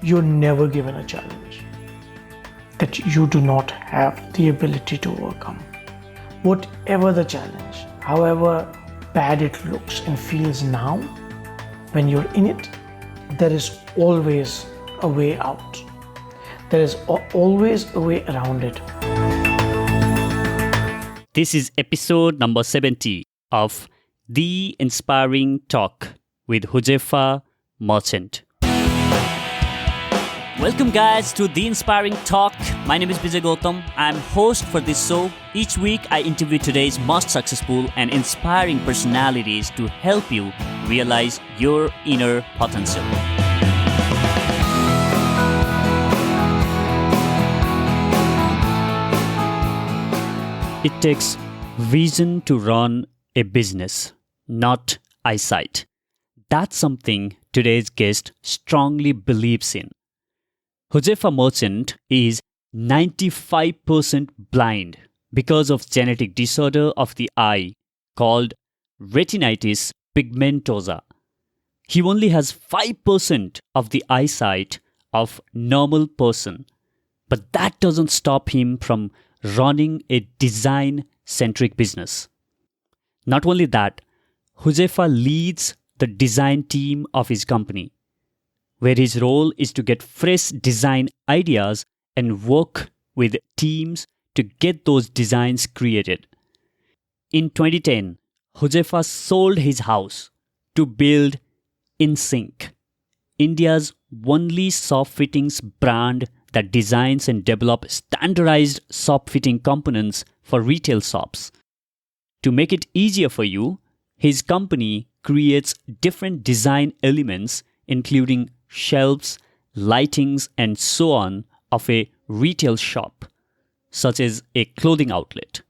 you're never given a challenge that you do not have the ability to overcome. Whatever the challenge, however bad it looks and feels now, when you're in it, there is always a way out. There is always a way around it. This is episode number 70 of The Inspiring Talk with Huzefa Merchant. Welcome guys to The Inspiring Talk. My name is Vijay Gautam. I'm host for this show. Each week I interview today's most successful and inspiring personalities to help you realize your inner potential. It takes vision to run a business, not eyesight. That's something today's guest strongly believes in. Huzefa Merchant is 95% blind because of genetic disorder of the eye called retinitis pigmentosa. He only has 5% of the eyesight of normal person, but that doesn't stop him from running a design-centric business. Not only that, Huzefa leads the design team of his company, where his role is to get fresh design ideas and work with teams to get those designs created. In 2010, Huzefa sold his house to build InSync, India's only soft fittings brand that designs and develops standardized soft fitting components for retail shops. To make it easier for you, his company creates different design elements including shelves, lightings, and so on of a retail shop, such as a clothing outlet.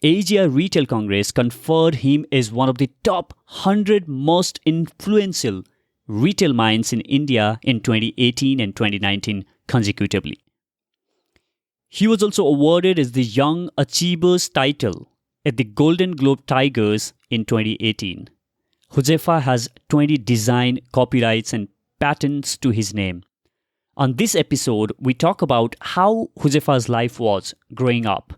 Asia Retail Congress conferred him as one of the top 100 most influential retail minds in India in 2018 and 2019 consecutively. He was also awarded as the Young Achievers title at the Golden Globe Tigers in 2018. Huzefa has 20 design, copyrights, and patents to his name. On this episode, we talk about how Huzefa's life was growing up,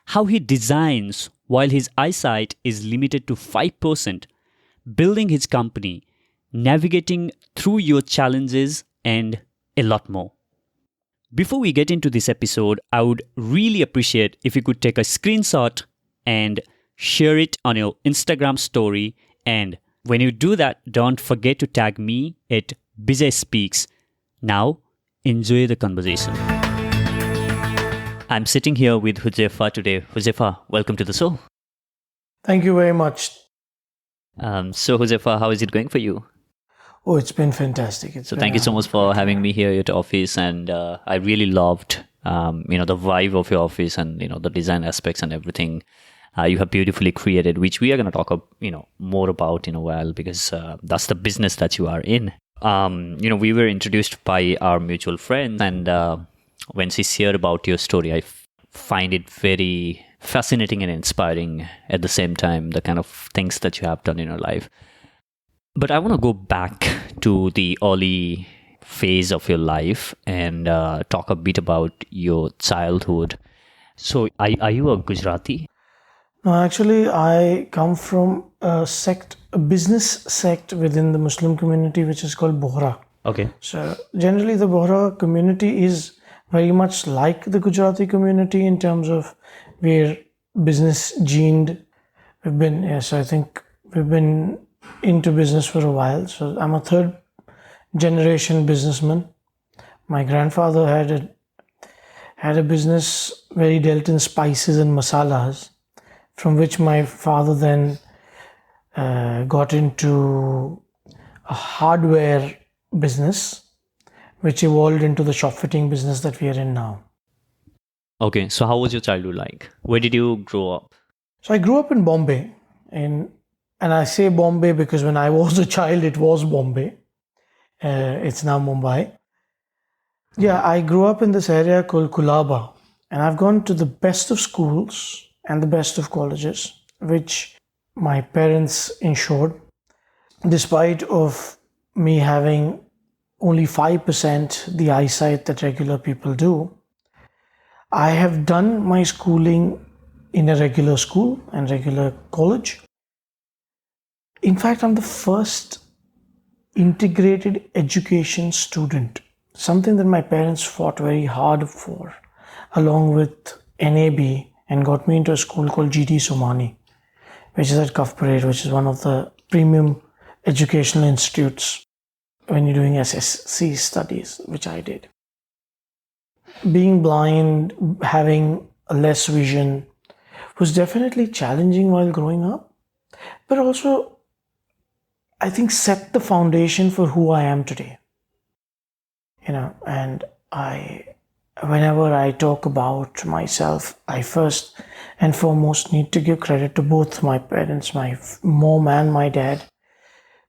how he designs while his eyesight is limited to 5%, building his company, navigating through your challenges, and a lot more. Before we get into this episode, I would really appreciate if you could take a screenshot and share it on your Instagram story. And when you do that, don't forget to tag me at Vijay Speaks. Now, enjoy the conversation. I'm sitting here with Huzefa today. Huzefa, welcome to the show. Thank you very much. So Huzefa, how is it going for you? Oh, it's been fantastic. Thank you so much for having me here at your office, and I really loved, the vibe of your office and the design aspects and everything. You have beautifully created, which we are going to talk, more about in a while because that's the business that you are in. We were introduced by our mutual friend, and when she shared about your story, I find it very fascinating and inspiring at the same time, the kind of things that you have done in your life. But I want to go back to the early phase of your life and talk a bit about your childhood. So are you a Gujarati? No, actually, I come from a business sect within the Muslim community, which is called Bohra. Okay. So generally, the Bohra community is very much like the Gujarati community in terms of we're business gened. I think we've been into business for a while. So I'm a third generation businessman. My grandfather had a business where he dealt in spices and masalas, from which my father then got into a hardware business, which evolved into the shop fitting business that we are in now. Okay, so how was your childhood like? Where did you grow up? So I grew up in Bombay, and I say Bombay because when I was a child, it was Bombay. It's now Mumbai. Yeah, I grew up in this area called Kulaba, and I've gone to the best of schools and the best of colleges, which my parents ensured, despite of me having only 5% the eyesight that regular people do. I have done my schooling in a regular school and regular college. In fact, I'm the first integrated education student, something that my parents fought very hard for, along with NAB, and got me into a school called GD Somani, which is at Cuff Parade, which is one of the premium educational institutes when you're doing SSC studies, which I did. Being blind, having less vision was definitely challenging while growing up, but also I think set the foundation for who I am today. And whenever I talk about myself, I first and foremost need to give credit to both my parents, my mom and my dad,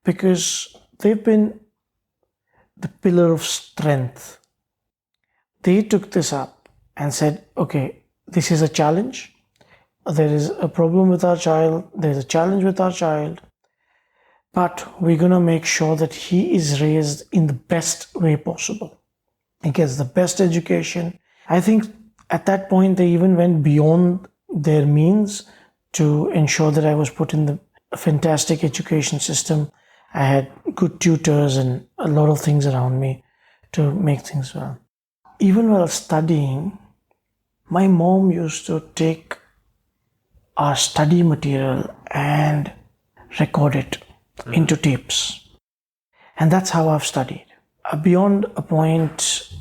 because they've been the pillar of strength. They took this up and said, okay, this is a challenge. There is a problem with our child. There's a challenge with our child. But we're going to make sure that he is raised in the best way possible. He gets the best education. I think at that point, they even went beyond their means to ensure that I was put in the fantastic education system. I had good tutors and a lot of things around me to make things well. Even while studying, my mom used to take our study material and record it into tapes. And that's how I've studied. Beyond a point,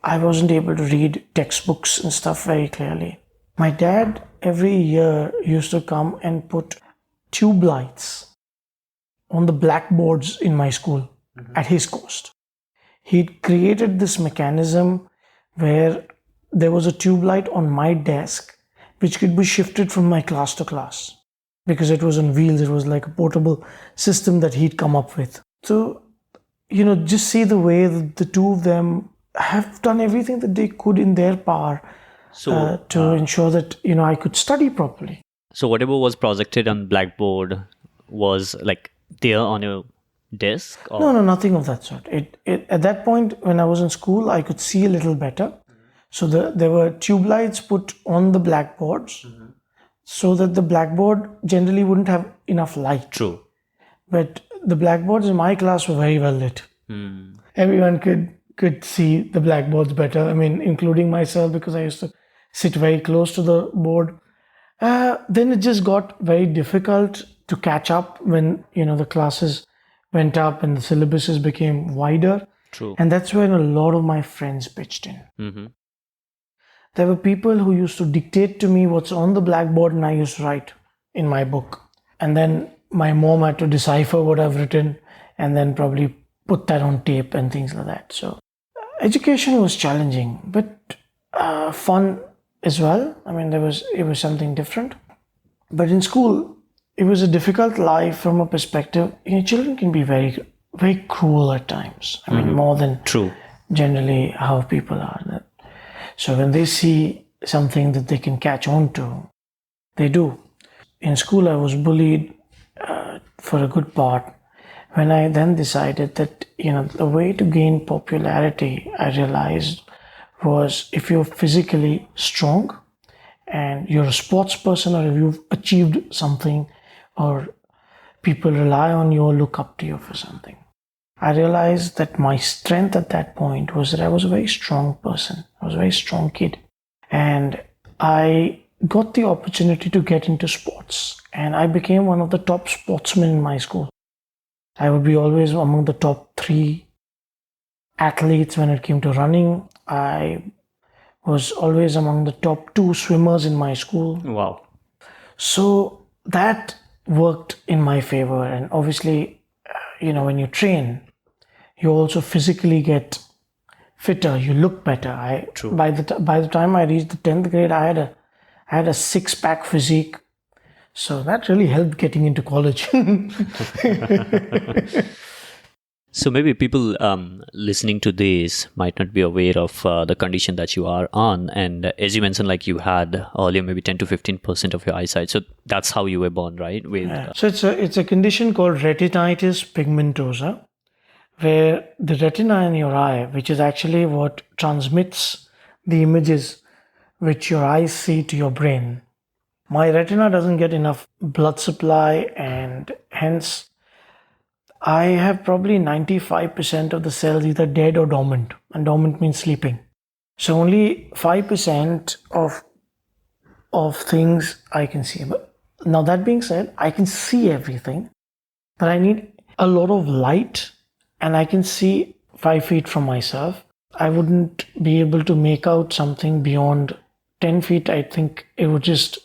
I wasn't able to read textbooks and stuff very clearly. My dad every year used to come and put tube lights on the blackboards in my school at his cost. He'd created this mechanism where there was a tube light on my desk which could be shifted from my class to class because it was on wheels. It was like a portable system that he'd come up with. So, just see the way that the two of them have done everything that they could in their power to ensure that, I could study properly. So whatever was projected on blackboard was like there on your desk? Or? No, nothing of that sort. At that point, when I was in school, I could see a little better. So there were tube lights put on the blackboards so that the blackboard generally wouldn't have enough light. True. But the blackboards in my class were very well lit. Everyone could see the blackboards better. I mean, including myself, because I used to sit very close to the board. Then it just got very difficult to catch up when, the classes went up and the syllabuses became wider. True. And that's when a lot of my friends pitched in. There were people who used to dictate to me what's on the blackboard and I used to write in my book. And then my mom had to decipher what I've written and then probably put that on tape and things like that. So education was challenging, but fun as well. I mean, it was something different. But in school, it was a difficult life from a perspective. Children can be very, very cruel at times. I mean, more than generally how people are. So when they see something that they can catch on to, they do. In school, I was bullied for a good part. When I then decided that, the way to gain popularity, I realized was if you're physically strong and you're a sports person, or if you've achieved something, or people rely on you or look up to you for something. I realized that my strength at that point was that I was a very strong person. I was a very strong kid. And I got the opportunity to get into sports. And I became one of the top sportsmen in my school. I would be always among the top 3 athletes when it came to running. I was always among the top 2 swimmers in my school. Wow. So that worked in my favor. And obviously, when you train, you also physically get fitter. You look better. True. By the time I reached the 10th grade, I had a 6-pack physique. So that really helped getting into college. So maybe people listening to this might not be aware of the condition that you are on. And as you mentioned, like you had earlier, maybe 10 to 15% of your eyesight. So that's how you were born, right? So it's a condition called retinitis pigmentosa. where the retina in your eye, which is actually what transmits the images which your eyes see to your brain, my retina doesn't get enough blood supply, and hence I have probably 95% of the cells either dead or dormant, and dormant means sleeping. So only 5% of things I can see. But now that being said, I can see everything, but I need a lot of light, and I can see 5 feet from myself. I wouldn't be able to make out something beyond 10 feet. I think it would just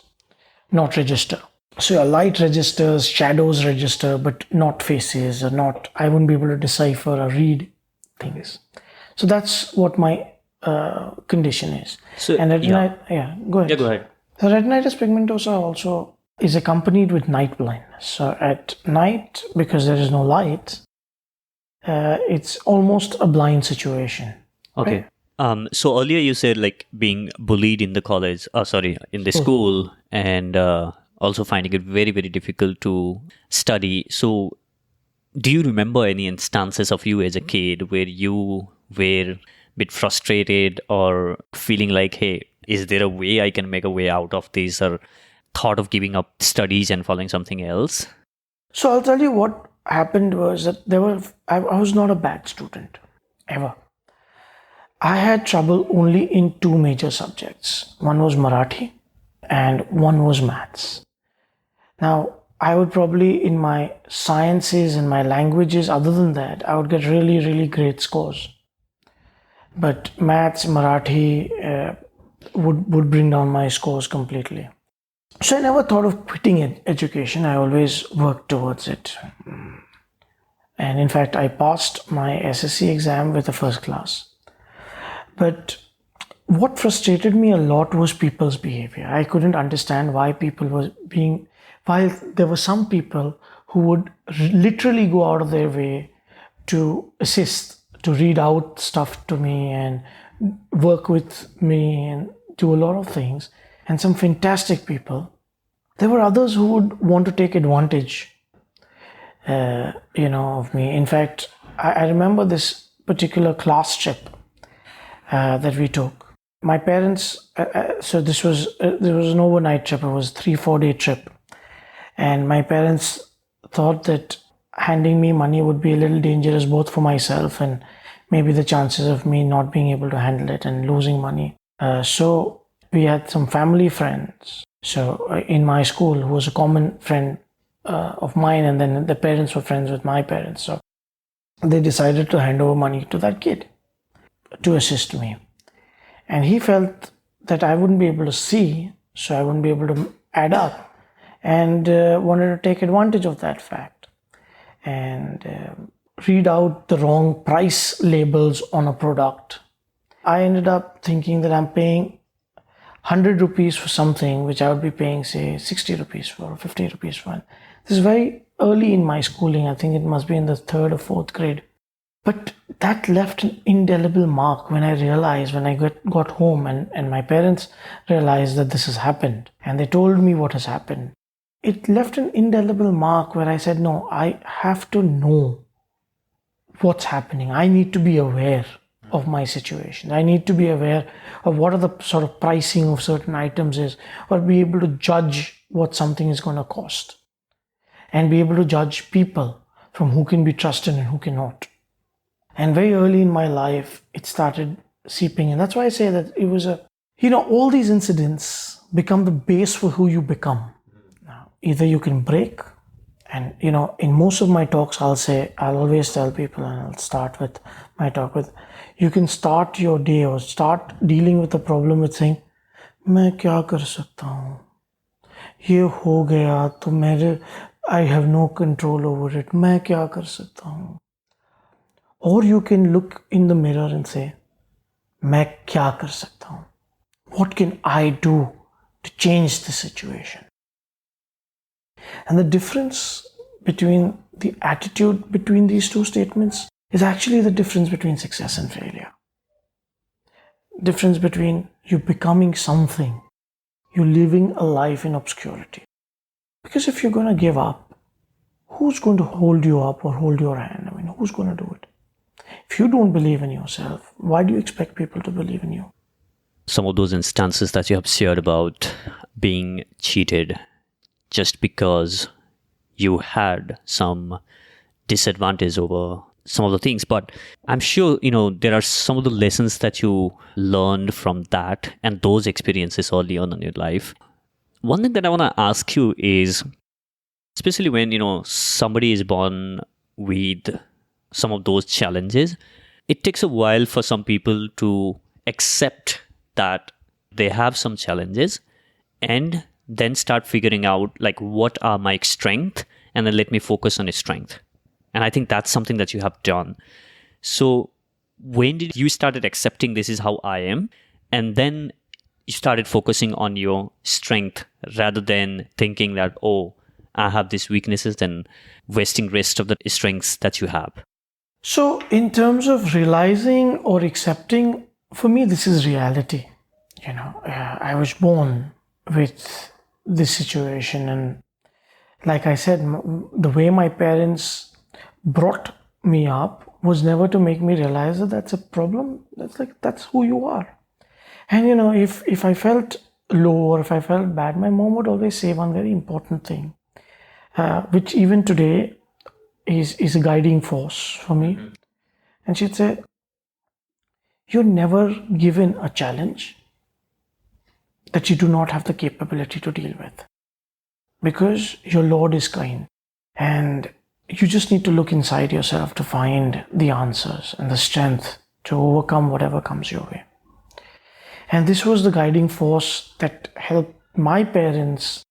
not register. So your light registers, shadows register, but not faces, or not, I wouldn't be able to decipher or read things. So that's what my condition is. So, And go ahead. Yeah, go ahead. So retinitis pigmentosa also is accompanied with night blindness. So at night, because there is no light, it's almost a blind situation. Okay. So earlier you said like being bullied in the college, in the school, and also finding it very, very difficult to study. So do you remember any instances of you as a kid where you were a bit frustrated or feeling like, hey, is there a way I can make a way out of this, or thought of giving up studies and following something else? So I'll tell you what happened was that I was not a bad student, ever. I had trouble only in two major subjects. One was Marathi and one was maths. Now, I would probably, in my sciences and my languages, other than that, I would get really, really great scores. But maths, Marathi would bring down my scores completely. So I never thought of quitting education. I always worked towards it. And in fact, I passed my SSC exam with a first class. But what frustrated me a lot was people's behavior. I couldn't understand why while there were some people who would literally go out of their way to assist, to read out stuff to me and work with me and do a lot of things, and some fantastic people. There were others who would want to take advantage, of me. In fact, I remember this particular class trip that we took. My parents, so there was an overnight trip. It was a 3-4 day trip. And my parents thought that handing me money would be a little dangerous, both for myself and maybe the chances of me not being able to handle it and losing money. So we had some family friends. So in my school, who was a common friend of mine, and then the parents were friends with my parents. So they decided to hand over money to that kid to assist me. And he felt that I wouldn't be able to see, so I wouldn't be able to add up, and wanted to take advantage of that fact and read out the wrong price labels on a product. I ended up thinking that I'm paying 100 rupees for something which I would be paying, say, 60 rupees for, or 50 rupees for. This is very early in my schooling. I think it must be in the 3rd or 4th grade. But that left an indelible mark when I got home and my parents realized that this has happened, and they told me what has happened. It left an indelible mark where I said, no, I have to know what's happening. I need to be aware of my situation. I need to be aware of what are the sort of pricing of certain items is, or be able to judge what something is going to cost, and be able to judge people from who can be trusted and who cannot. And very early in my life, it started seeping in. That's why I say that it was all these incidents become the base for who you become. Now, either you can break, and, in most of my talks, I'll always tell people, and I'll start with my talk with, you can start your day or start dealing with the problem with saying, मैं क्या कर सकता हूँ? ये हो गया तो I have no control over it. मैं क्या कर सकता हूँ? Or you can look in the mirror and say, मैं क्या कर सकता हूँ? What can I do to change the situation? And the difference between the attitude between these two statements is actually the difference between success and failure. Difference between you becoming something, you living a life in obscurity. Because if you're going to give up, who's going to hold you up or hold your hand? Who's going to do it? if you don't believe in yourself, why do you expect people to believe in you? Some of those instances that you have shared about being cheated just because you had some disadvantage over some of the things, but I'm sure there are some of the lessons that you learned from that and those experiences early on in your life. One thing that I want to ask you is, especially when somebody is born with some of those challenges, it takes a while for some people to accept that they have some challenges and then start figuring out like what are my strengths, and then let me focus on a strength. And I think that's something that you have done. So when did you started accepting this is how I am, and then you started focusing on your strength rather than thinking that, oh, I have these weaknesses, and wasting rest of the strengths that you have? So in terms of realizing or accepting, for me, this is reality. I was born with this situation, and like I said, the way my parents brought me up was never to make me realize that that's a problem. That's who you are. And if I felt low or if I felt bad, my mom would always say one very important thing, which even today is a guiding force for me. And she'd say, you're never given a challenge that you do not have the capability to deal with, because your Lord is kind, and you just need to look inside yourself to find the answers and the strength to overcome whatever comes your way. And this was the guiding force that helped my parents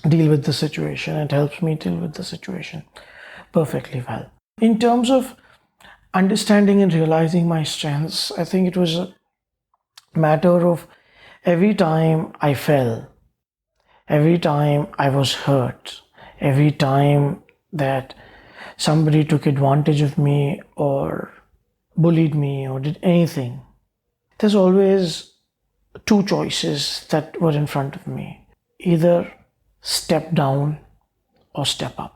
deal with the situation. It helps me deal with the situation perfectly well. In terms of understanding and realizing my strengths, I think it was a matter of every time I fell, every time I was hurt, every time that somebody took advantage of me or bullied me or did anything, there's always two choices that were in front of me. Either step down or step up.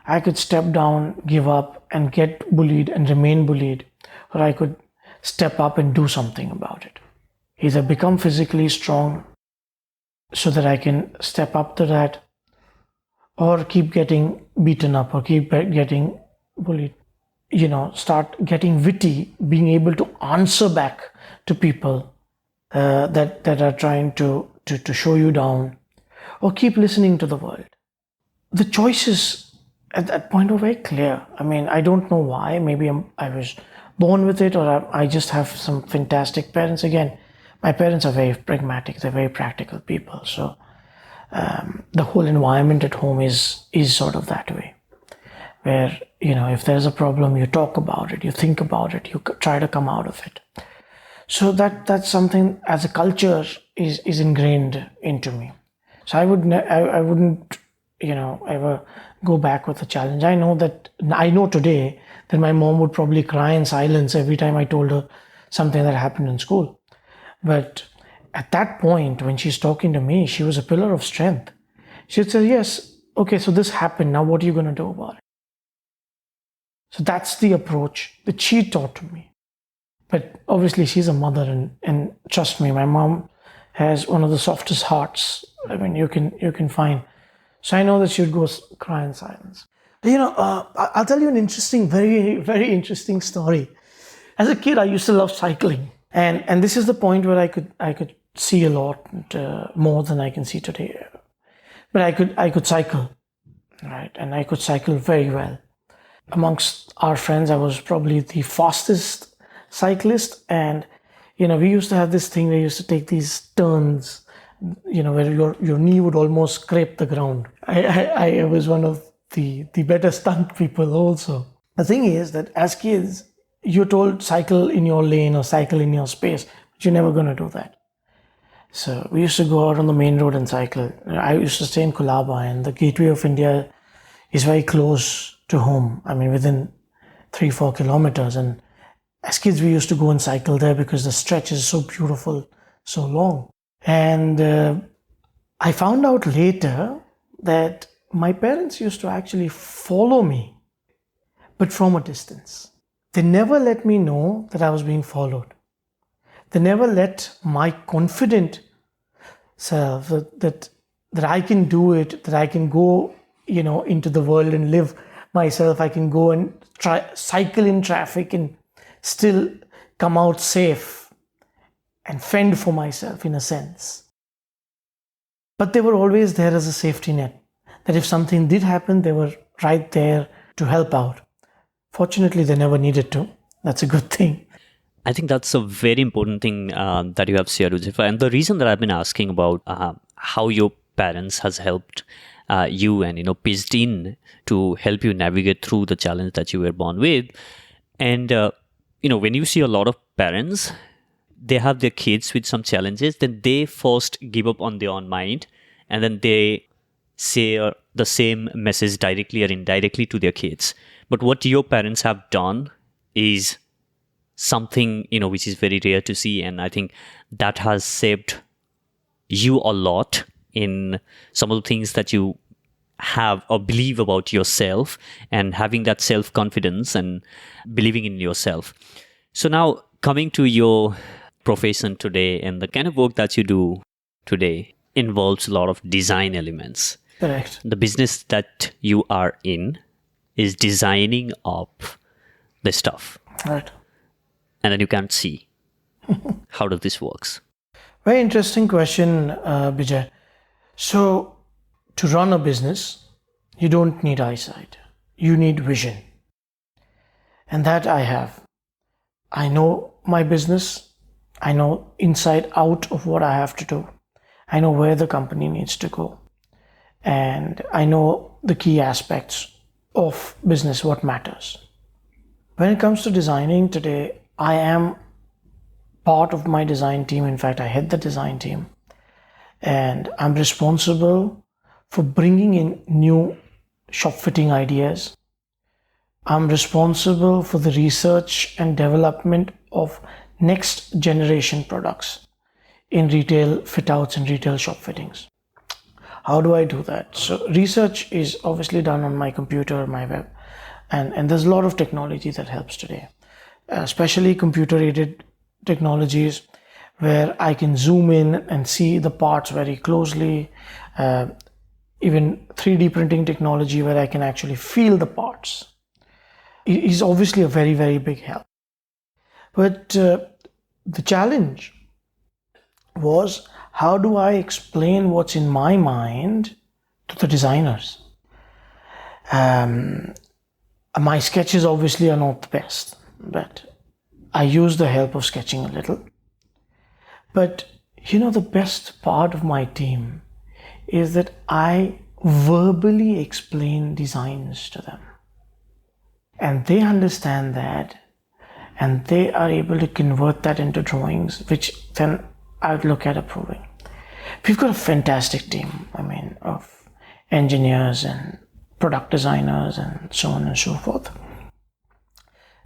I could step down, give up, and get bullied and remain bullied, or I could step up and do something about it. Either become physically strong so that I can step up to that, or keep getting beaten up or keep getting bullied. Start getting witty, being able to answer back to people that are trying to show you down, or keep listening to the world. The choices at that point were very clear. I mean, I don't know why. Maybe I was born with it, or I just have some fantastic parents. Again, my parents are very pragmatic. They're very practical people. So the whole environment at home is sort of that way, where if there's a problem, you talk about it, you think about it, you try to come out of it. So that's something as a culture is ingrained into me. So I wouldn't ever go back with a challenge. I know today that my mom would probably cry in silence every time I told her something that happened in school. But at that point, when she's talking to me, she was a pillar of strength. She'd say, yes, okay, so this happened. Now what are you going to do about it? So that's the approach that she taught to me. But obviously she's a mother, and trust me, my mom has one of the softest hearts. I mean, you can find. So I know that she would go cry in silence. I'll tell you an interesting, very, very interesting story. As a kid, I used to love cycling. And this is the point where I could see a lot more than I can see today. But I could cycle, right? And I could cycle very well. Amongst our friends, I was probably the fastest cyclist. And we used to have this thing where we used to take these turns, where your knee would almost scrape the ground. I was one of the better stunt people also. The thing is that as kids, you're told cycle in your lane or cycle in your space, but you're never going to do that. So we used to go out on the main road and cycle. I used to stay in Colaba, and the gateway of India is very close to home. I mean, within 3-4 kilometers. And as kids, we used to go and cycle there because the stretch is so beautiful, so long. And I found out later that my parents used to actually follow me, but from a distance. They never let me know that I was being followed. They never let my confident self that I can do it, that I can go, into the world and live myself. I can go and cycle in traffic and still come out safe and fend for myself in a sense. But they were always there as a safety net, that if something did happen, they were right there to help out. Fortunately, they never needed to. That's a good thing. I think that's a very important thing that you have shared, Huzefa. And the reason that I've been asking about how your parents has helped you and pitched in to help you navigate through the challenge that you were born with. And when you see a lot of parents, they have their kids with some challenges, then they first give up on their own mind, and then they say the same message directly or indirectly to their kids. But what your parents have done is something which is very rare to see, and I think that has shaped you a lot in some of the things that you have or believe about yourself, and having that self-confidence and believing in yourself. So now, coming to your profession today, and the kind of work that you do today involves a lot of design elements. Correct. The business that you are in is designing up the stuff. Right. And then you can't see. How does this works? Very interesting question, Bijay. So, to run a business, you don't need eyesight. You need vision. And that I have. I know my business. I know inside out of what I have to do. I know where the company needs to go. And I know the key aspects of business, what matters. When it comes to designing today, I am part of my design team. In fact, I head the design team. And I'm responsible for bringing in new shop fitting ideas. I'm responsible for the research and development of next generation products in retail fit outs and retail shop fittings. How do I do that? So research is obviously done on my computer, my web, and there's a lot of technology that helps today, especially computer aided technologies where I can zoom in and see the parts very closely, even 3D printing technology where I can actually feel the parts. It is obviously a very, very big help. But the challenge was, how do I explain what's in my mind to the designers? My sketches obviously are not the best, but I use the help of sketching a little. But the best part of my team is that I verbally explain designs to them. And they understand that, and they are able to convert that into drawings, which then I would look at approving. We've got a fantastic team, of engineers and product designers and so on and so forth.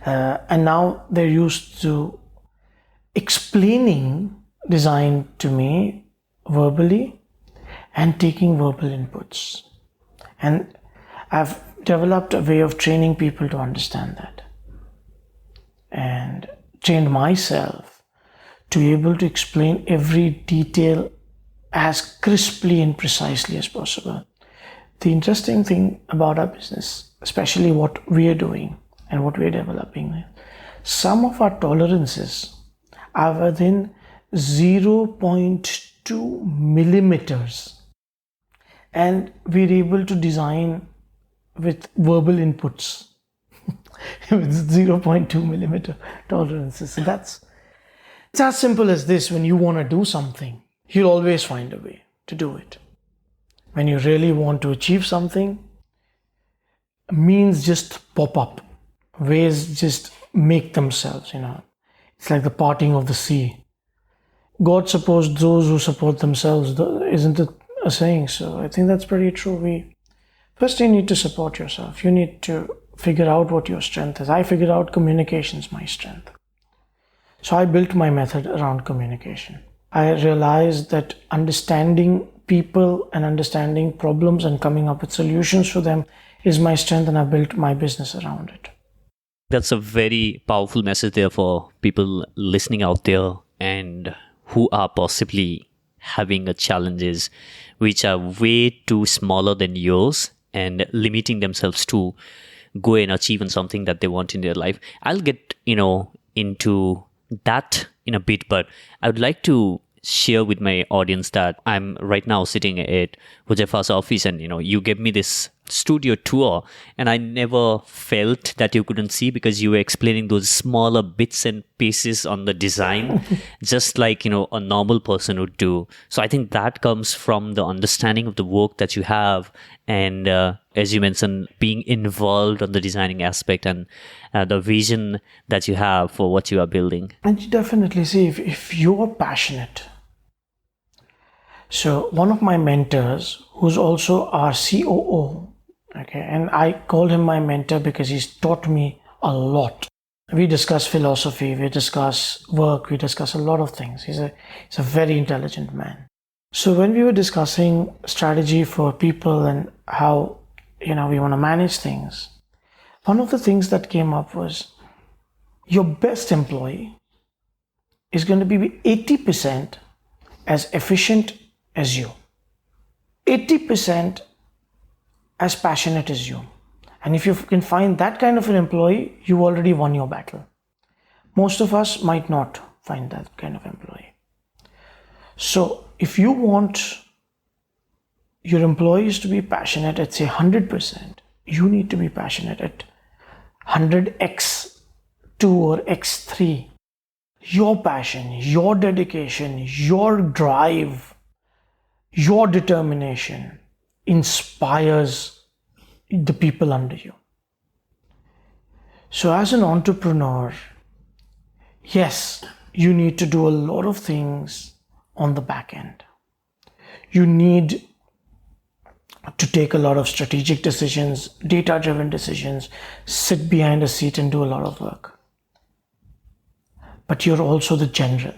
And now they're used to explaining design to me verbally and taking verbal inputs. And I've developed a way of training people to understand that, and trained myself to be able to explain every detail as crisply and precisely as possible. The interesting thing about our business, especially what we are doing and what we are developing, some of our tolerances are within 0.2 millimeters, and we're able to design with verbal inputs with 0.2 millimeter tolerances. So it's as simple as this. When you want to do something, you'll always find a way to do it. When you really want to achieve something, means just pop up, ways just make themselves. It's like the parting of the sea. God supports those who support themselves, isn't it a saying? So I think that's pretty true. First, you need to support yourself. You need to figure out what your strength is. I figured out communication is my strength. So I built my method around communication. I realized that understanding people and understanding problems and coming up with solutions for them is my strength, and I built my business around it. That's a very powerful message there for people listening out there and who are possibly having a challenges which are way too smaller than yours and limiting themselves to go and achieve on something that they want in their life. I'll get, into that in a bit, but I would like to share with my audience that I'm right now sitting at Huzefa's office, and you gave me this studio tour, and I never felt that you couldn't see because you were explaining those smaller bits and pieces on the design just like a normal person would do. So I think that comes from the understanding of the work that you have, and as you mentioned, being involved on the designing aspect and the vision that you have for what you are building. And you definitely see if you're passionate. So one of my mentors, who's also our COO, okay, and I call him my mentor because he's taught me a lot. We discuss philosophy, we discuss work, we discuss a lot of things. He's a very intelligent man. So when we were discussing strategy for people and how we want to manage things, one of the things that came up was your best employee is going to be 80% as efficient as you, 80% as passionate as you. And if you can find that kind of an employee, you already won your battle. Most of us might not find that kind of employee. So if you want your employees to be passionate at say 100%, you need to be passionate at 100x2 or x3. Your passion, your dedication, your drive, your determination inspires the people under you. So as an entrepreneur, yes, you need to do a lot of things on the back end. You need to take a lot of strategic decisions, data-driven decisions, sit behind a seat and do a lot of work. But you're also the general.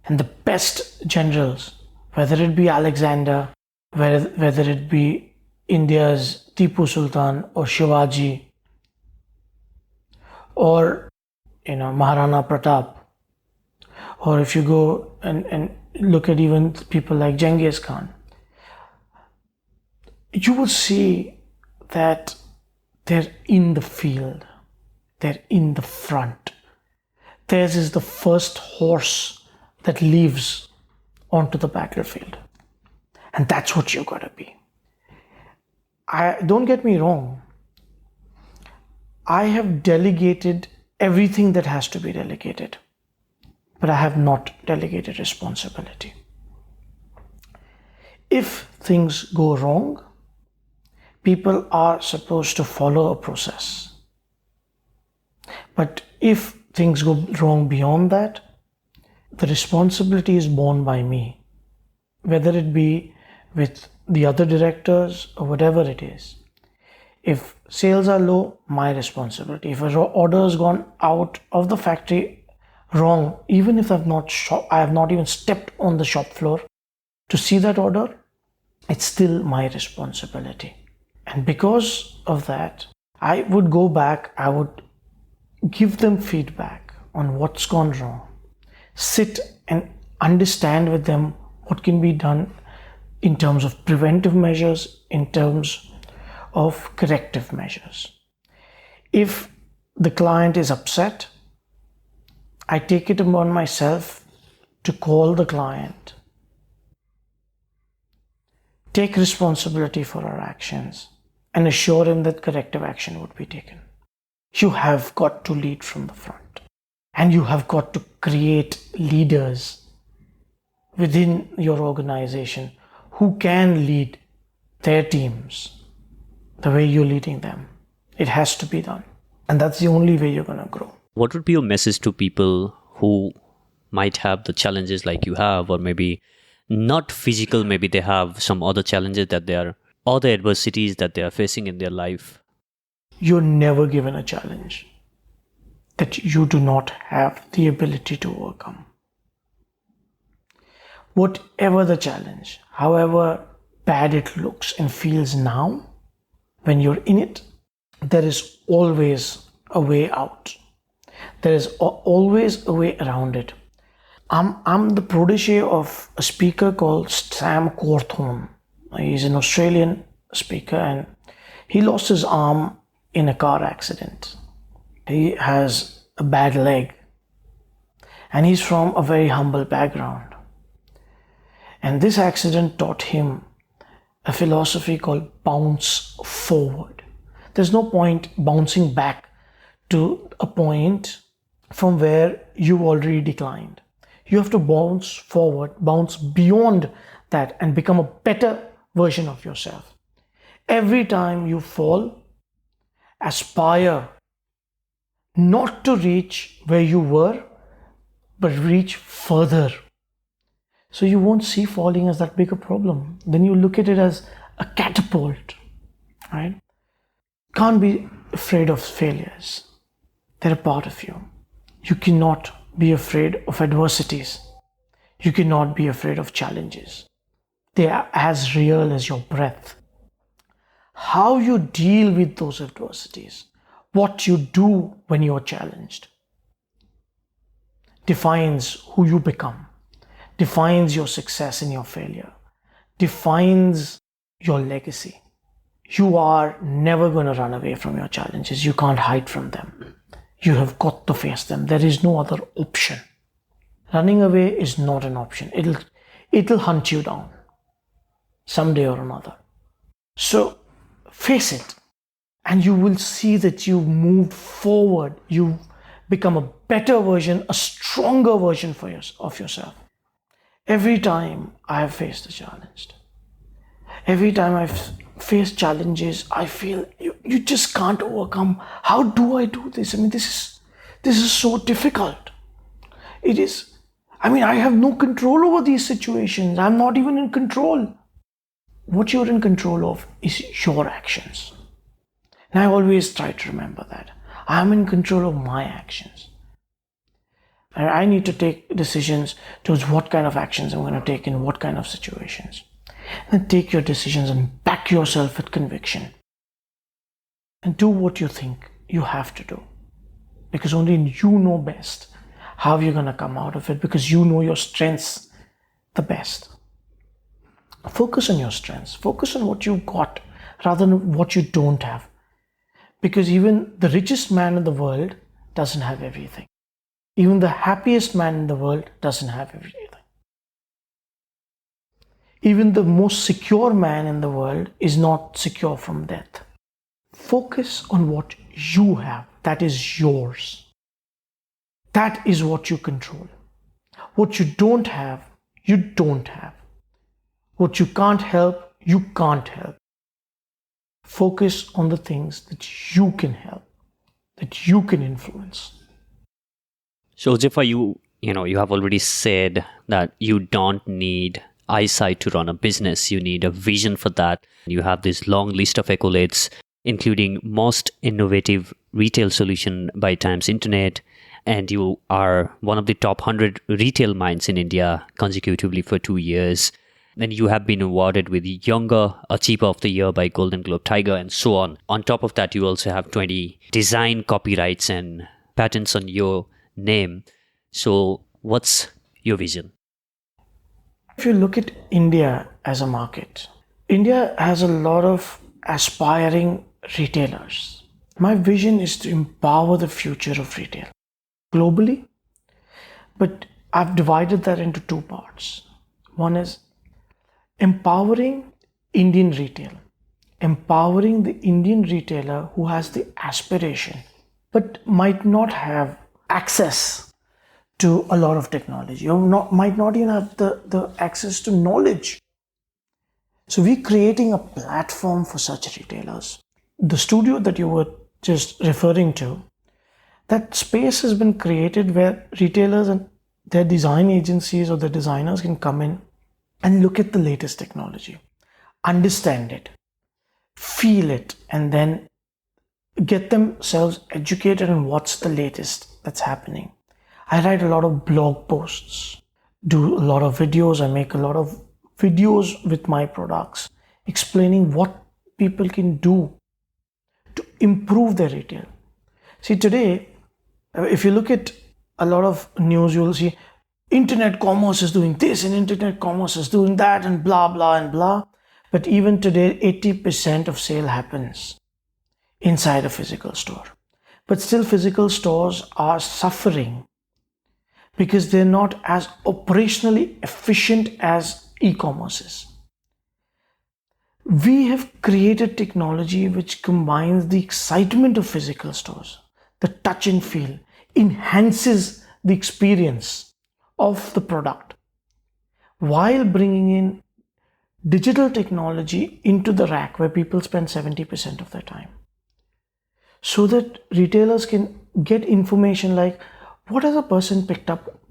And the best generals, whether it be Alexander, whether it be India's Tipu Sultan or Shivaji, or Maharana Pratap, or if you go and look at even people like Genghis Khan, you will see that they're in the field, they're in the front. Theirs is the first horse that leaves onto the battlefield. And that's what you gotta be. Don't get me wrong. I have delegated everything that has to be delegated, but I have not delegated responsibility. If things go wrong, people are supposed to follow a process. But if things go wrong beyond that, the responsibility is borne by me, whether it be with the other directors or whatever it is. If sales are low, my responsibility. If an order has gone out of the factory wrong, even if I have not even stepped on the shop floor to see that order, it's still my responsibility. And because of that, I would go back, I would give them feedback on what's gone wrong, sit and understand with them what can be done in terms of preventive measures, in terms of corrective measures. If the client is upset, I take it upon myself to call the client, take responsibility for our actions, and assure him that corrective action would be taken. You have got to lead from the front, and you have got to create leaders within your organization who can lead their teams the way you're leading them. It has to be done. And that's the only way you're going to grow. What would be your message to people who might have the challenges like you have, or maybe not physical, maybe they have some other challenges that they are, or the adversities that they are facing in their life? You're never given a challenge that you do not have the ability to overcome. Whatever the challenge, however bad it looks and feels now, when you're in it, there is always a way out. There is always a way around it. I'm the protege of a speaker called Sam Cawthorn. He's an Australian speaker and he lost his arm in a car accident. He has a bad leg and he's from a very humble background. And this accident taught him a philosophy called bounce forward. There's no point bouncing back to a point from where you already declined. You have to bounce forward, bounce beyond that and become a better version of yourself. Every time you fall, aspire not to reach where you were, but reach further. So you won't see falling as that big a problem. Then you look at it as a catapult, right? Can't be afraid of failures. They're a part of you. You cannot be afraid of adversities. You cannot be afraid of challenges. They are as real as your breath. How you deal with those adversities, what you do when you're challenged, defines who you become, defines your success and your failure, defines your legacy. You are never going to run away from your challenges. You can't hide from them. You have got to face them. There is no other option. Running away is not an option. It'll hunt you down someday or another. So face it and you will see that you've moved forward. You've become a better version, a stronger version of yourself. Every time I have faced a challenge, every time I've faced challenges, I feel you just can't overcome. How do I do this? I mean, this is so difficult. It is. I mean, I have no control over these situations. I'm not even in control. What you're in control of is your actions. And I always try to remember that. I'm in control of my actions. And I need to take decisions towards what kind of actions I'm going to take in what kind of situations. And take your decisions and back yourself with conviction. And do what you think you have to do. Because only you know best how you're going to come out of it, because you know your strengths the best. Focus on your strengths. Focus on what you've got rather than what you don't have. Because even the richest man in the world doesn't have everything. Even the happiest man in the world doesn't have everything. Even the most secure man in the world is not secure from death. Focus on what you have. That is yours. That is what you control. What you don't have, you don't have. What you can't help, you can't help. Focus on the things that you can help, that you can influence. So, Huzefa, you have already said that you don't need eyesight to run a business. You need a vision for that. You have this long list of accolades, including most innovative retail solution by Times Internet. And you are one of the top 100 retail minds in India consecutively for 2 years. Then you have been awarded with Younger Achiever of the Year by Golden Globe Tiger and so on. On top of that, you also have 20 design copyrights and patents on your name. So what's your vision? If you look at India as a market, India has a lot of aspiring retailers. My vision is to empower the future of retail globally, but I've divided that into two parts. One is empowering Indian retail, empowering the Indian retailer who has the aspiration but might not have access to a lot of technology or might not even have the access to knowledge. So we're creating a platform for such retailers. The studio that you were just referring to, that space has been created where retailers and their design agencies or the designers can come in and look at the latest technology, understand it, feel it, and then get themselves educated on what's the latest that's happening. I write a lot of blog posts, do a lot of videos. I make a lot of videos with my products explaining what people can do to improve their retail. See, today, if you look at a lot of news, you'll see internet commerce is doing this and internet commerce is doing that and blah, blah, and blah. But even today, 80% of sale happens inside a physical store. But still, physical stores are suffering because they're not as operationally efficient as e-commerce is. We have created technology which combines the excitement of physical stores, the touch and feel, enhances the experience of the product, while bringing in digital technology into the rack where people spend 70% of their time. So that retailers can get information like, what has a person picked up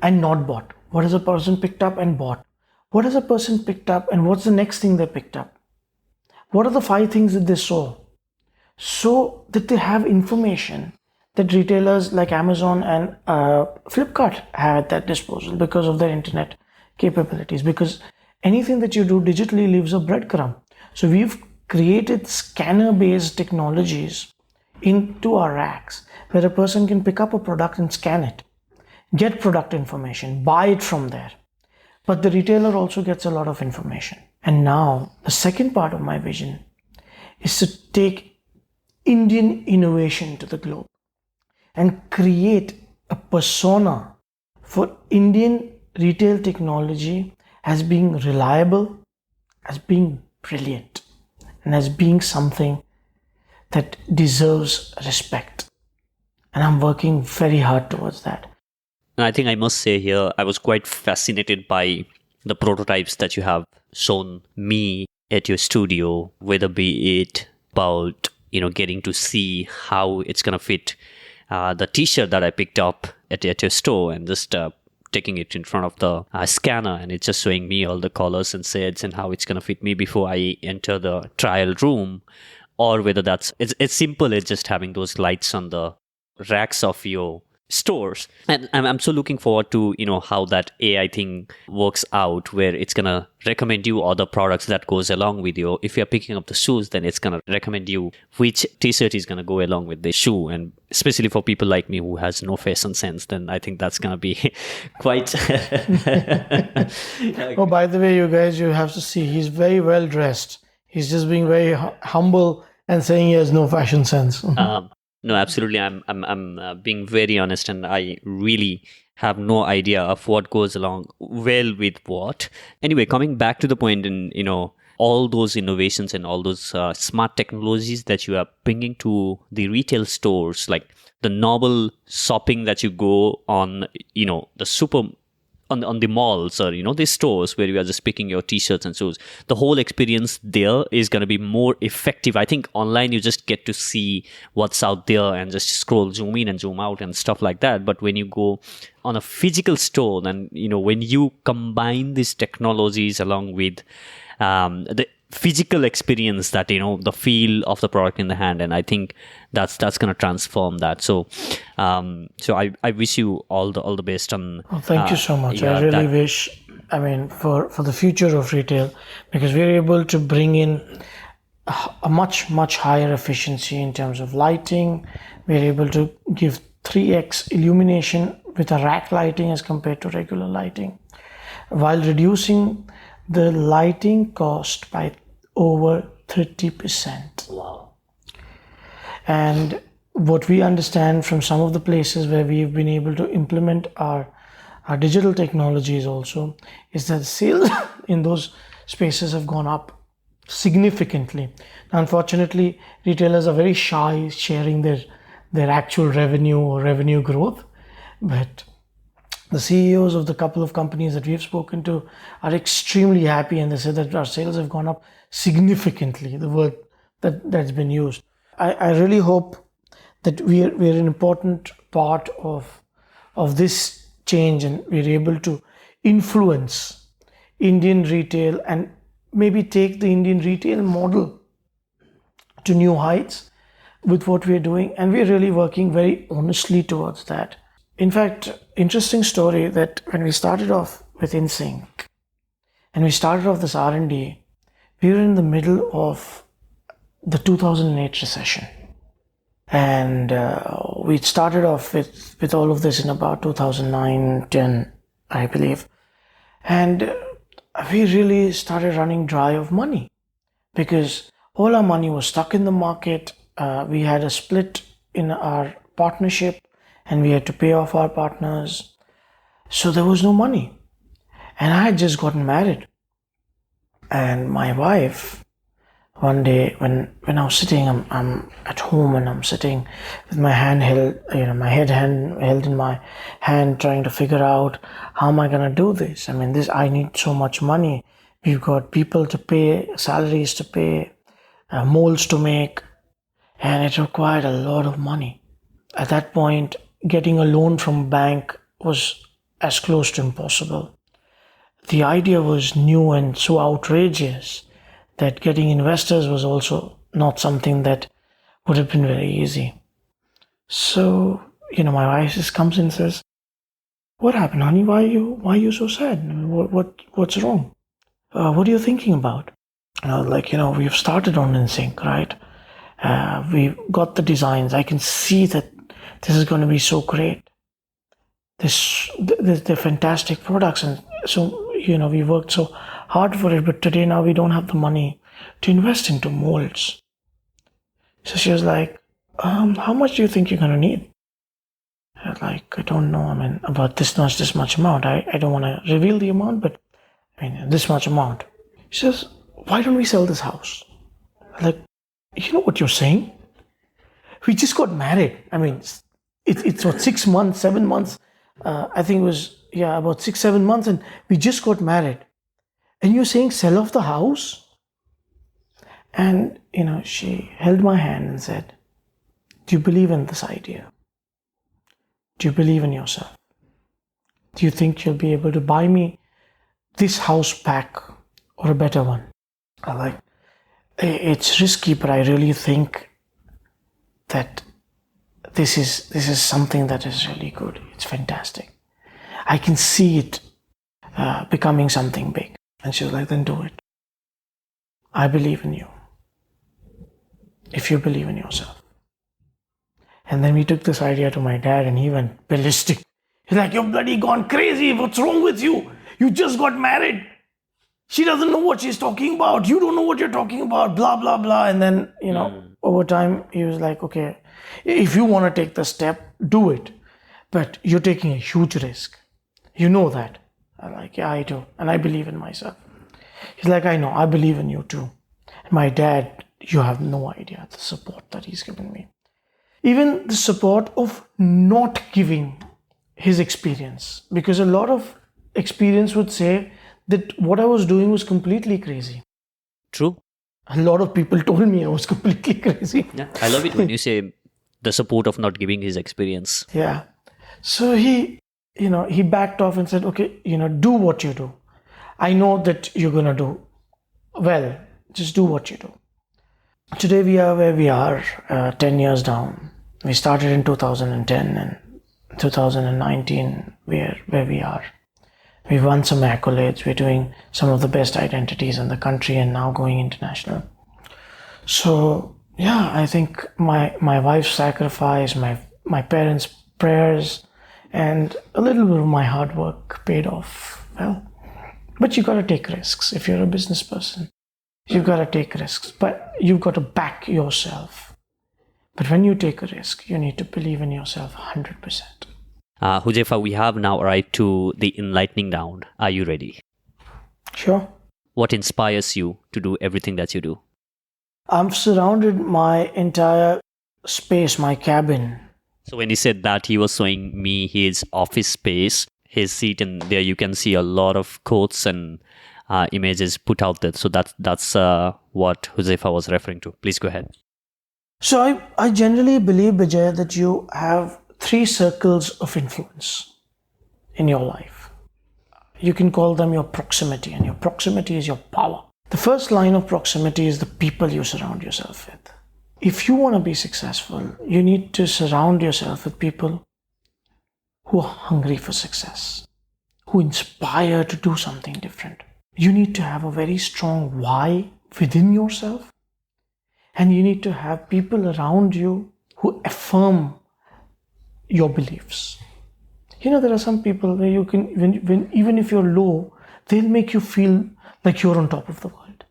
and not bought? What has a person picked up and bought? What has a person picked up and what's the next thing they picked up? What are the 5 things that they saw? So that they have information that retailers like Amazon and Flipkart have at their disposal because of their internet capabilities. Because anything that you do digitally leaves a breadcrumb. So we've created scanner-based technologies into our racks where a person can pick up a product and scan it, get product information, buy it from there. But the retailer also gets a lot of information. And now the second part of my vision is to take Indian innovation to the globe and create a persona for Indian retail technology as being reliable, as being brilliant, and as being something that deserves respect. And I'm working very hard towards that. And I think I must say here, I was quite fascinated by the prototypes that you have shown me at your studio, whether be it about, getting to see how it's going to fit the t-shirt that I picked up at your store and just taking it in front of the scanner, and it's just showing me all the colors and shades and how it's going to fit me before I enter the trial room, or whether it's simple as just having those lights on the racks of your stores. And I'm so looking forward to how that AI thing works out, where it's gonna recommend you other products that goes along with you. If you're picking up the shoes, then it's gonna recommend you which t-shirt is gonna go along with the shoe. And especially for people like me who has no fashion sense, then I think that's gonna be quite Oh, by the way, you guys, you have to see, he's very well dressed. He's just being very humble and saying he has no fashion sense. No, absolutely. I'm being very honest, and I really have no idea of what goes along well with what. Anyway, coming back to the point, in all those innovations and all those smart technologies that you are bringing to the retail stores, like the normal shopping that you go on, the super on the malls or the stores where you are just picking your t-shirts and shoes, the whole experience there is going to be more effective. I think online you just get to see what's out there and just scroll, zoom in and zoom out and stuff like that. But when you go on a physical store, then when you combine these technologies along with the physical experience, that the feel of the product in the hand, and I think that's going to transform that. So I wish you all the best on thank you so much. I really wish, for the future of retail, because we're able to bring in a much higher efficiency in terms of lighting. We're able to give 3x illumination with a rack lighting as compared to regular lighting, while reducing the lighting cost by over 30%. Wow. And what we understand from some of the places where we've been able to implement our digital technologies also is that sales in those spaces have gone up significantly. Unfortunately, retailers are very shy sharing their actual revenue or revenue growth, but the CEOs of the couple of companies that we've spoken to are extremely happy, and they say that our sales have gone up significantly, the word that's been used. I really hope that we're an important part of this change, and we're able to influence Indian retail and maybe take the Indian retail model to new heights with what we're doing. And we're really working very honestly towards that. In fact, interesting story that when we started off with InSync and we started off this R&D, we were in the middle of the 2008 recession. And we started off with all of this in about 2009-10, I believe. And we really started running dry of money because all our money was stuck in the market. We had a split in our partnership and we had to pay off our partners. So there was no money. And I had just gotten married. And my wife, one day when I was sitting, I'm at home and I'm sitting with my hand held, my head held in my hand, trying to figure out how am I gonna do this. I mean, I need so much money. We've got people to pay, salaries to pay, molds to make, and it required a lot of money. At that point, getting a loan from bank was as close to impossible. The idea was new and so outrageous that getting investors was also not something that would have been very easy. So, my wife just comes in and says, "What happened, honey? Why are you so sad? I mean, what's wrong? What are you thinking about?" And I was like, we've started on InSync, right? We've got the designs. I can see that this is going to be so great. They're fantastic products, and so we worked so hard for it, but today now we don't have the money to invest into molds. So she was like, how much do you think you're going to need? I was like, I don't know. I mean, about this much amount. I don't want to reveal the amount, but I mean, this much amount. She says, why don't we sell this house? I'm like, you know what you're saying? We just got married. I mean, it's what, 6 months, 7 months. I think it was, about 6-7 months, and we just got married. And you're saying sell off the house? And, she held my hand and said, do you believe in this idea? Do you believe in yourself? Do you think you'll be able to buy me this house back or a better one? I'm like, it's risky, but I really think that this is something that is really good. It's fantastic. I can see it becoming something big. And she was like, then do it. I believe in you. If you believe in yourself. And then we took this idea to my dad and he went ballistic. He's like, you're bloody gone crazy. What's wrong with you? You just got married. She doesn't know what she's talking about. You don't know what you're talking about. Blah, blah, blah. And then, over time, he was like, okay, if you want to take the step, do it. But you're taking a huge risk. You know that. I'm like, yeah, I do. And I believe in myself. He's like, I know. I believe in you too. And my dad, you have no idea the support that he's given me. Even the support of not giving his experience. Because a lot of experience would say that what I was doing was completely crazy. True. A lot of people told me I was completely crazy. Yeah, I love it when you say the support of not giving his experience. Yeah. So he backed off and said, okay, do what you do. I know that you're going to do well. Just do what you do. Today we are where we are, 10 years down. We started in 2010 and 2019 we're where we are. We've won some accolades. We're doing some of the best identities in the country and now going international. So yeah, I think my wife's sacrifice, my parents' prayers, and a little bit of my hard work paid off. Well, but you got to take risks if you're a business person. You've got to take risks, but you've got to back yourself. But when you take a risk, you need to believe in yourself 100%. Huzefa, we have now arrived to the enlightening round. Are you ready? Sure. What inspires you to do everything that you do? I'm surrounded my entire space, my cabin. So when he said that, he was showing me his office space, his seat, and there you can see a lot of quotes and images put out there. So that's what Huzefa was referring to. Please go ahead. So I generally believe, Bijay, that you have 3 circles of influence in your life. You can call them your proximity, and your proximity is your power. The first line of proximity is the people you surround yourself with. If you want to be successful, you need to surround yourself with people who are hungry for success, who inspire to do something different. You need to have a very strong why within yourself, and you need to have people around you who affirm your beliefs. There are some people where you can, when even if you're low, they'll make you feel like you're on top of the world.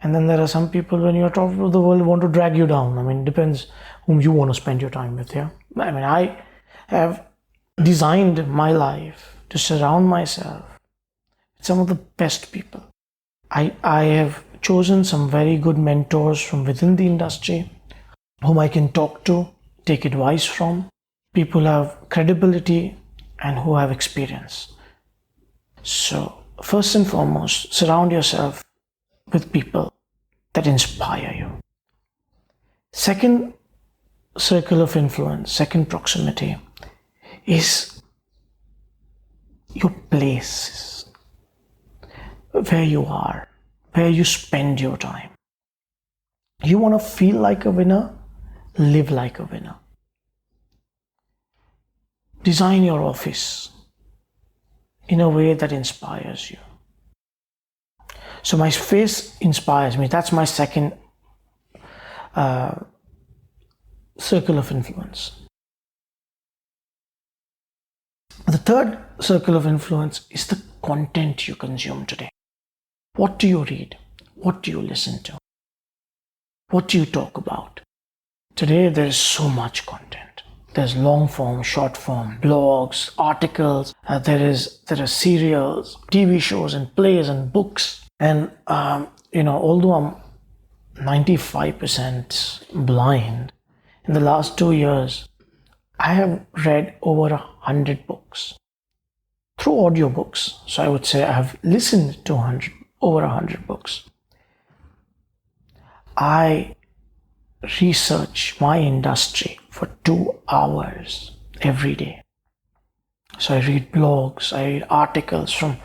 And then there are some people when you're top of the world want to drag you down. It depends whom you want to spend your time with. Yeah, I have designed my life to surround myself with some of the best people. I have chosen some very good mentors from within the industry whom I can talk to, take advice from, people who have credibility and who have experience. So, first and foremost, surround yourself with people that inspire you. Second circle of influence, second proximity is your places, where you are, where you spend your time. You want to feel like a winner, live like a winner. Design your office in a way that inspires you. So my space inspires me. That's my second circle of influence. The third circle of influence is the content you consume today. What do you read? What do you listen to? What do you talk about? Today there is so much content. There's long form, short form, blogs, articles. There are serials, TV shows, and plays and books. And although I'm 95% blind, in the last 2 years, I have read over 100 books through audiobooks. So I would say I have listened to over 100 books. I research my industry for 2 hours every day. So I read blogs, I read articles from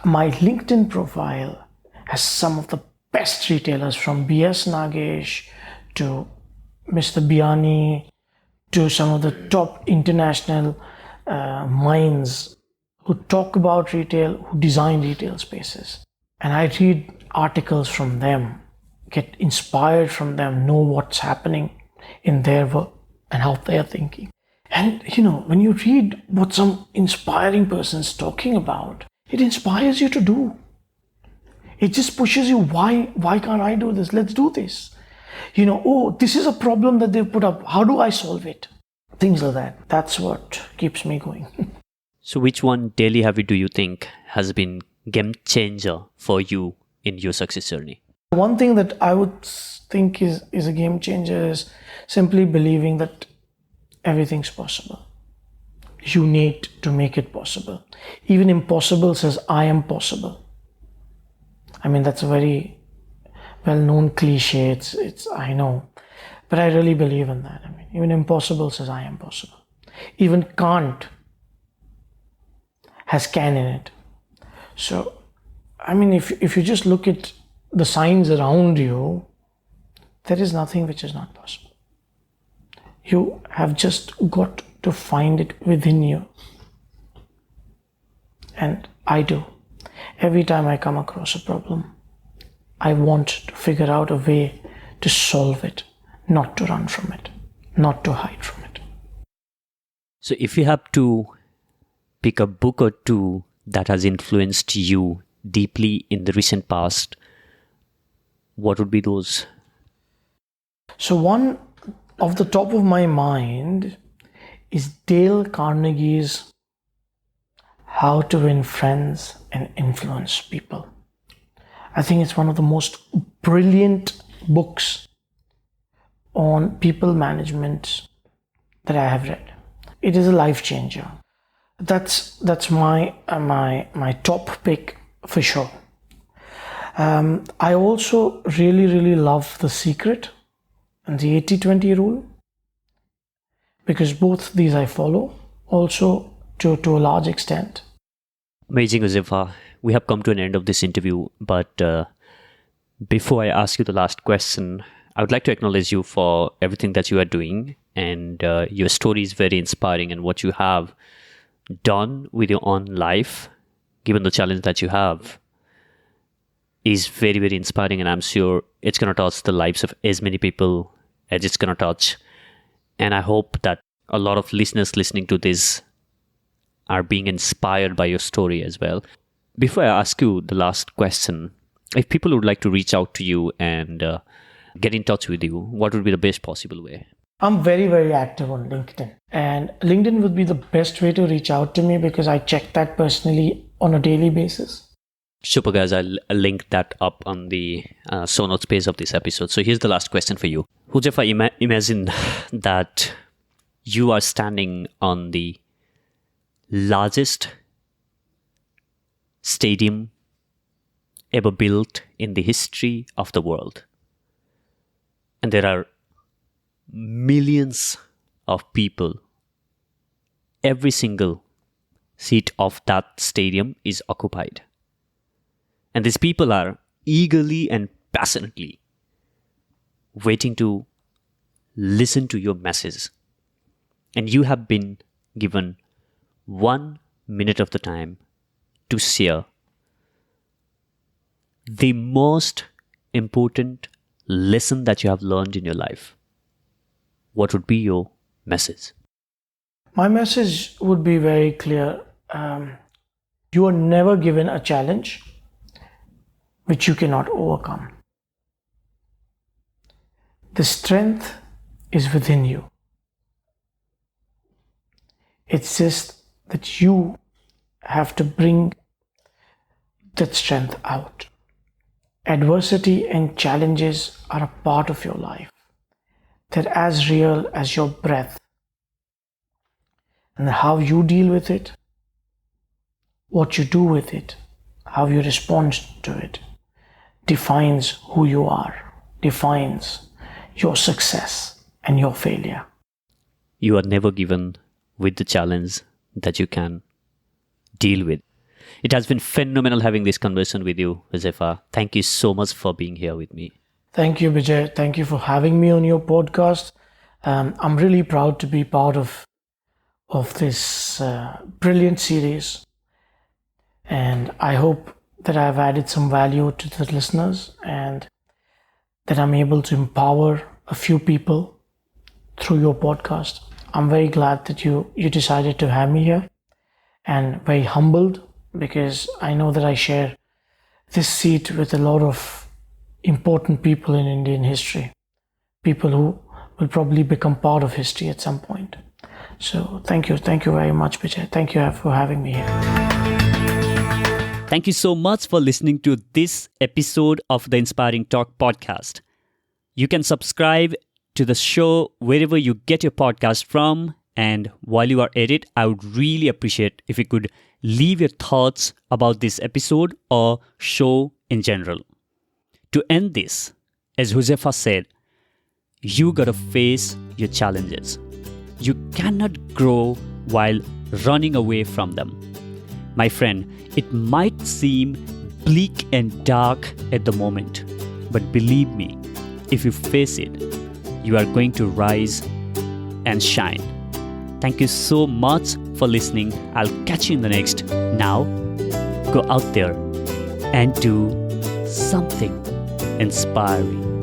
my LinkedIn profile has some of the best retailers from B.S. Nagesh to Mr. Biani to some of the top international minds who talk about retail, who design retail spaces. And I read articles from them, get inspired from them, know what's happening in their work and how they're thinking. And when you read what some inspiring person's talking about, it inspires you to do. It just pushes you, why can't I do this? Let's do this. This is a problem that they've put up. How do I solve it? Things like that. That's what keeps me going. So which one daily habit do you think has been game changer for you in your success journey? One thing that I would think is a game changer is simply believing that everything's possible. You need to make it possible. Even impossible says, I am possible. That's a very well-known cliche. It's I know. But I really believe in that. Even impossible says, I am possible. Even can't has can in it. So, if you just look at the signs around you, there is nothing which is not possible. You have just got to find it within you. And I do. Every time I come across a problem, I want to figure out a way to solve it, not to run from it, not to hide from it. So if you have to pick a book or two that has influenced you deeply in the recent past, what would be those? So one off the top of my mind is Dale Carnegie's How to Win Friends and Influence People. I think it's one of the most brilliant books on people management that I have read. It is a life changer. That's my top pick for sure. I also really love The Secret and the 80-20 rule, because both these I follow also to a large extent. Amazing, Huzefa. We have come to an end of this interview, but before I ask you the last question, I would like to acknowledge you for everything that you are doing, and your story is very inspiring, and what you have done with your own life, given the challenge that you have, is very inspiring, and I'm sure it's going to touch the lives of as many people as it's going to touch And I hope that a lot of listeners listening to this are being inspired by your story as well. Before I ask you the last question, if people would like to reach out to you and get in touch with you, what would be the best possible way? I'm very, very active on LinkedIn. And LinkedIn would be the best way to reach out to me because I check that personally on a daily basis. Super, guys. I'll link that up on the show notes page of this episode. So here's the last question for you. Huzefa, imagine that you are standing on the largest stadium ever built in the history of the world. And there are millions of people. Every single seat of that stadium is occupied. And these people are eagerly and passionately waiting to listen to your message. And you have been given 1 minute of the time to share the most important lesson that you have learned in your life. What would be your message? My message would be very clear. You are never given a challenge which you cannot overcome. The strength is within you. It's just that you have to bring that strength out. Adversity and challenges are a part of your life. They're as real as your breath. And how you deal with it, what you do with it, how you respond to it, defines who you are, defines your success and your failure. You are never given with the challenge that you can deal with. It has been phenomenal having this conversation with you, Huzefa. Thank you so much for being here with me. Thank you, Vijay. Thank you for having me on your podcast. I'm really proud to be part of this brilliant series. And I hope that I've added some value to the listeners and that I'm able to empower a few people through your podcast. I'm very glad that you decided to have me here and very humbled because I know that I share this seat with a lot of important people in Indian history, people who will probably become part of history at some point. So thank you very much, Vijay. Thank you for having me here. Thank you so much for listening to this episode of the Inspiring Talk podcast. You can subscribe to the show wherever you get your podcast from. And while you are at it, I would really appreciate if you could leave your thoughts about this episode or show in general. To end this, as Huzefa said, you gotta face your challenges. You cannot grow while running away from them. My friend, it might seem bleak and dark at the moment, but believe me, if you face it, you are going to rise and shine. Thank you so much for listening. I'll catch you in the next. Now, go out there and do something inspiring.